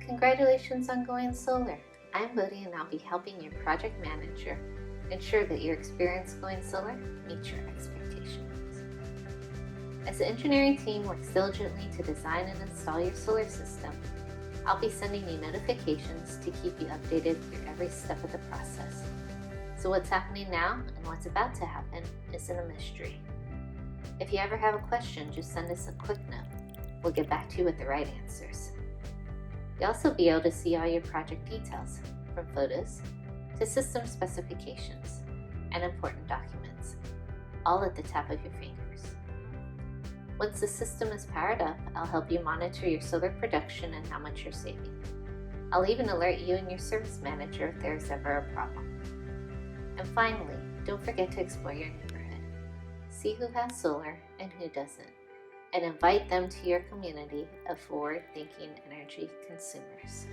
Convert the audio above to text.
Congratulations on going solar. I'm Bodhi and I'll be helping your project manager ensure that your experience going solar meets your expectations. As the engineering team works diligently to design and install your solar system, I'll be sending you notifications to keep you updated through every step of the process. So what's happening now and what's about to happen isn't a mystery. If you ever have a question, just send us a quick note. We'll get back to you with the right answers. You'll also be able to see all your project details, from photos to system specifications and important documents, all at the tap of your fingers. Once the system is powered up, I'll help you monitor your solar production and how much you're saving. I'll even alert you and your service manager if there's ever a problem. And finally, don't forget to explore your neighborhood. See who has solar and who doesn't, and invite them to your community of forward-thinking energy consumers.